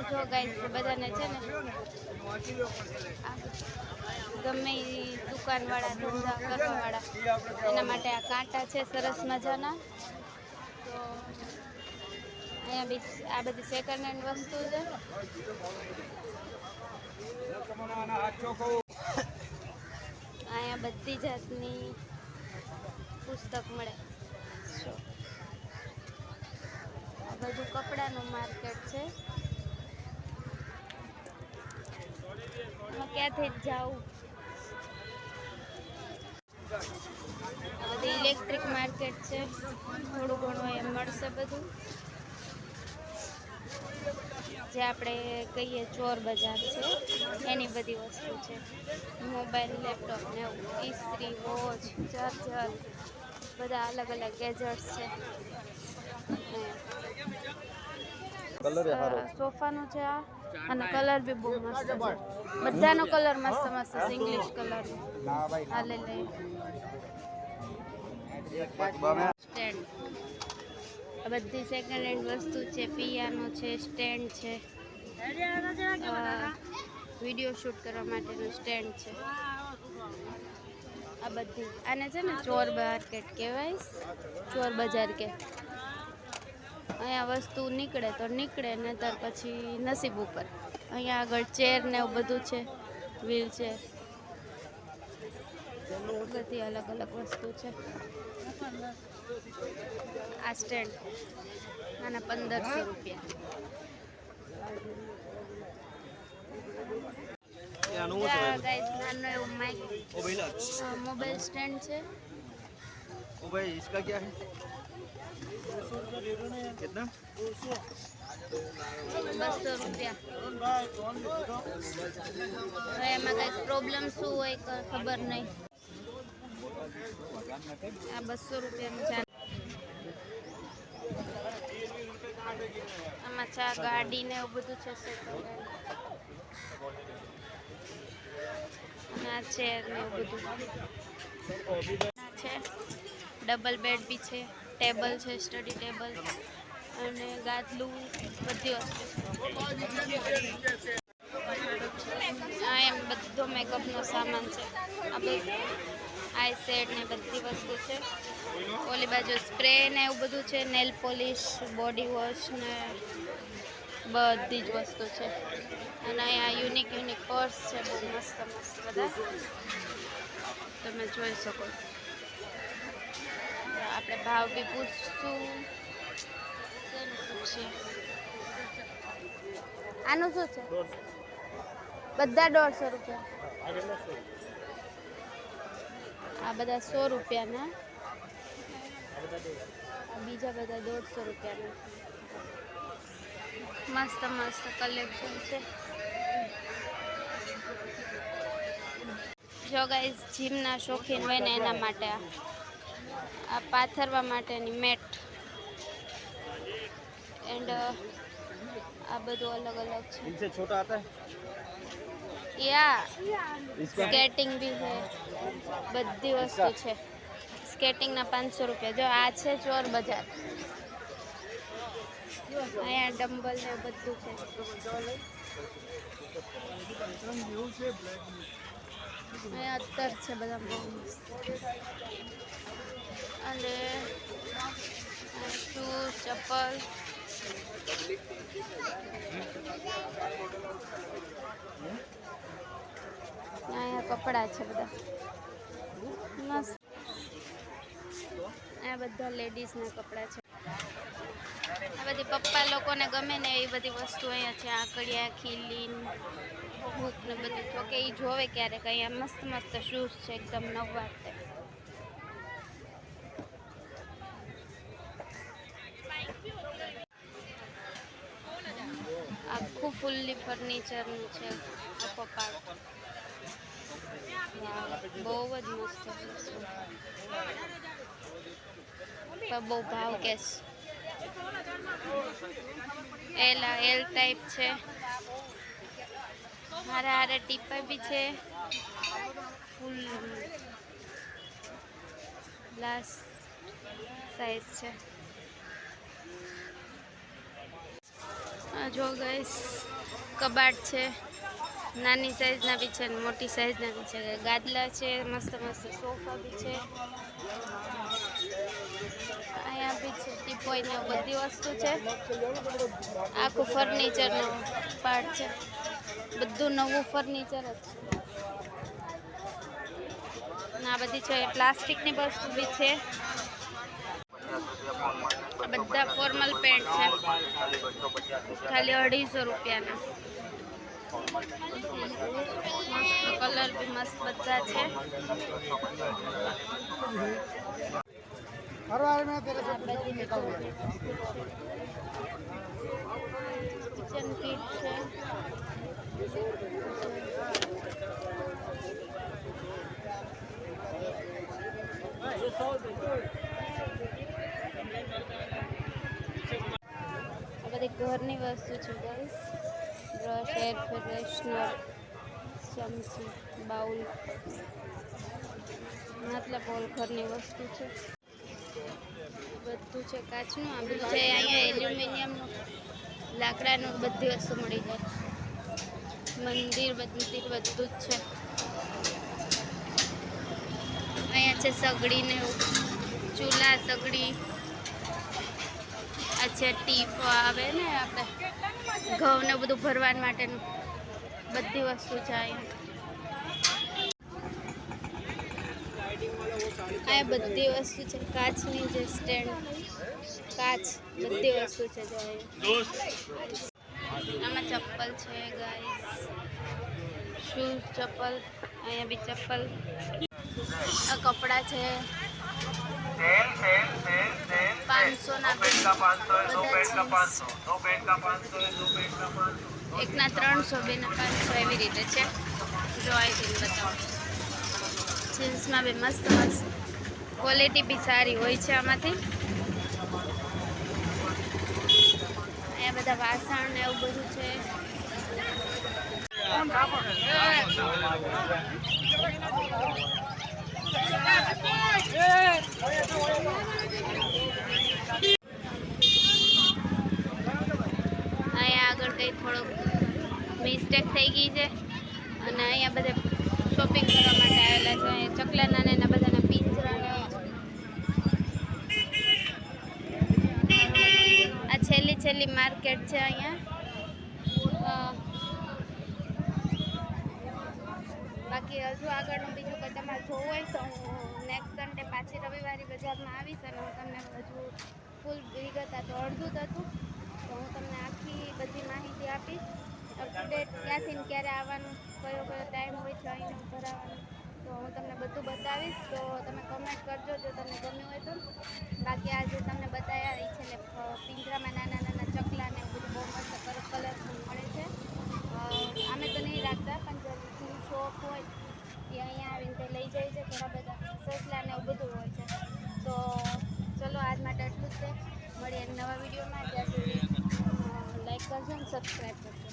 અહીંયા જો ગાઈસ બધાને છે ને ગમે એ દુકાનવાળા ધંધા કરવાવાળા એના માટે આ કાંટા છે સરસ મજાના. તો અહીંયા બી આ બધી સેકન્ડ હેન્ડ વસ્તુ છે. અહીંયા બધી જાતની પુસ્તક મળે. આ બધું કપડાનું માર્કેટ છે. ક્યાંથી જ જાઉં. આ બધી ઇલેક્ટ્રિક માર્કેટ છે. થોડું ઘણું એમ મળશે બધું. જે આપણે કહીએ ચોર બજાર છે એની બધી વસ્તુ છે. મોબાઈલ, લેપટોપ ને ઇસ્ત્રી, વોચ, ચાર્જર બધા અલગ અલગ ગેજેટ્સ છે. સોફાનું છે આ, અને કલર બી બહુ મસ્ત છે. બધાનો કલર મસ્ત મસ્ત છે. ઇંગ્લિશ કલર આ લઈ લઈએ. સ્ટેન્ડ, આ બધી સેકન્ડ હેન્ડ વસ્તુ છે. પિયાનો છે, સ્ટેન્ડ છે, વિડીયો શૂટ કરવા માટેનું સ્ટેન્ડ છે. આ બધી આને છે ને ચોર માર્કેટ કહેવાય, ચોર બજાર કે. અહીંયા વસ્તુ નીકળે તો નીકળે, નહીતર પછી નસીબ ઉપર. અહીંયા આગળ ચેર ને એવું બધું છે, વ્હીલ ચેર, બધી અલગ અલગ વસ્તુ છે. આ સ્ટેન્ડ આના 1500 રૂપિયા. गाइस नानो એવું माइक मोबाइल स्टैंड છે. ओ भाई इसका क्या है? कितना? 200 રૂપિયા. હવે એમાં કઈ પ્રોબ્લેમ શું હોય ખબર નહીં. આ 200 રૂપિયાનું છે. આમાં ચા ગાડી ને એવું બધું છે. આ ચેર ને એવું બધું છે. ડબલ બેડ બી છે, ટેબલ છે, સ્ટડી ટેબલ અને ગાદલું, બધી વસ્તુ. આ એમ બધો મેકઅપનો સામાન છે. આ બધું આઈ સેટ ને બધી વસ્તુ છે. ઓલી બાજુ સ્પ્રે ને એવું બધું છે. નેલ પોલિશ, બોડી વોશ ને બધી જ વસ્તુ છે. અને અહીંયા યુનિક પર્સ છે, બહુ મસ્ત મસ્ત બધા તમે જોઈ શકો. આપણે ભાવ બી પૂછશું. આનું શું છે? બધા 150 રૂપિયા. આ બધા 100 રૂપિયાના. બીજા બધા 150 રૂપિયાના. મસ્ત મસ્ત કલેક્શન છે. જો ગાઈસ જીમના શોખીન હોય ને એના માટે આ પાથરવા માટેની મેટ એન્ડ આ બધું અલગ અલગ છે. इनसे छोटा आता है? યા સ્કેટિંગ બી છે, બધી વસ્તુ છે. સ્કેટિંગના 500 રૂપિયા. જો આ છે ચોર બજાર. અહીંયા ડમ્બલ ને બધું છે. અહીંયા અત્તર છે બધા બહુ મસ્ત. અને શૂઝ, ચપ્પલ. અહીંયા કપડા છે બધા મસ્ત. આ બધા લેડીઝના કપડા છે. આ બધી પપ્પા લોકોને ગમે ને એ બધી વસ્તુ અહીંયા છે. આકડિયા, ખીલીન, ભૂખ ને બધી. જો કે એ જોવે ક્યારેક. અહીંયા મસ્ત મસ્ત શૂઝ છે, એકદમ નવા. આખું ફૂલ્લી ફર્નિચરનું છે આખો પાર્ટ. બહુ જ મસ્ત છે. બહુ ભાવ કેસ. એલ ટાઈપ છે. હારે હારે ટીપા બી છે. ફૂલ ગ્લાસ સાઈઝ છે. જો ગાઈસ કબાટ છે, નાની સાઈઝના બી છે ને મોટી સાઈઝના બી છે. ગાદલા છે, મસ્ત મસ્ત સોફા બી છે. અહીંયા બી છે ટીપોઈ ને બધી વસ્તુ છે. આખું ફર્નિચરનો પાર્ટ છે, બધું નવું ફર્નિચર જ છે. આ બધી છે પ્લાસ્ટિકની વસ્તુ બી છે. આ બધા ફોર્મલ પેન્ટ છે, ખાલી 250 રૂપિયાના. મસ્ત કલર બી મસ્ત બધા છે. કિચન કિટ છે. આ બધી ઘરની વસ્તુ છે ગાઈસ. બ્રશ, એર ફ્રેશનર, ચમચી, બાઉલ, મતલબ ઓલ ઘરની વસ્તુ છે. બધું છે કાચનું. આ બધું છે અહીંયા એલ્યુમિનિયમનું, લાકડાનું બધી વસ્તુ મળી જાય. મંદિર બધું જ છે. અહીંયા છે સગડી ને ચૂલા, સગડી. આ છે ટીપો આવે ને આપણે ઘઉં ને બધું ભરવા માટેનું, બધી વસ્તુ છે અહીંયા બધી વસ્તુ છે. કાચની જે સ્ટેન્ડ, કાચ, બધી વસ્તુ છે. જો આમાં ચપ્પલ છે ગાઈસ, શૂઝ, ચપ્પલ. અહીંયા બી ચપ્પલ. આ કપડા છે 500 ના, એકના 300, બેના 500 એવી રીતે છે. જો આવીને બતાવો. જીન્સમાં બી મસ્ત મસ્ત ક્વોલિટી બી સારી હોય છે આમાંથી. અહીંયા બધા વાસણ ને એવું બધું છે. અહીંયા આગળ કંઈ થોડોક મિસ્ટેક થઈ ગઈ છે અને અહીંયા બધે શોપિંગ કરવા માટે આવેલા છે. અહીંયા ચકલાના ને એના બધાના પિંજરા ને આ છેલ્લી માર્કેટ છે અહીંયા. બાકી હજુ આગળનું બીજું કંઈ તમારે જોવું હોય તો હું નેક્સ્ટ સન્ડે પાછી રવિવારી બજારમાં આવીશ અને હું તમને હજુ ફૂલ વિગત, આ તો અડધું જ હતું, તો હું તમને આખી બધી માહિતી આપીશ. અપ ટુ ડેટ ક્યાંથી ને ક્યારે આવવાનું, કયો ટાઈમ હોય છે અહીંનું ભરાવાનું, તો હું તમને બધું બતાવીશ. તો તમે કમેન્ટ કરજો જો તમને ગમ્યું હોય તો. બાકી આજે તમને બતાવ્યા એ છે ને પિંજરામાં નાના નાના ચકલા ને બધું બહુ મસ્ત કલરફુલ મળે છે. અમે તો નહીં રાખતા, પણ જેની શોપ હોય એ અહીંયા આવીને તે લઈ જાય છે. ઘણા બધા સસલા ને એવું બધું હોય છે. તો ચલો આજ માટે એટલું જ છે. મળીએ નવા વિડીયોમાં. ત્યાં સુધી લાઈક કરજો અને સબસ્ક્રાઈબ કરજો.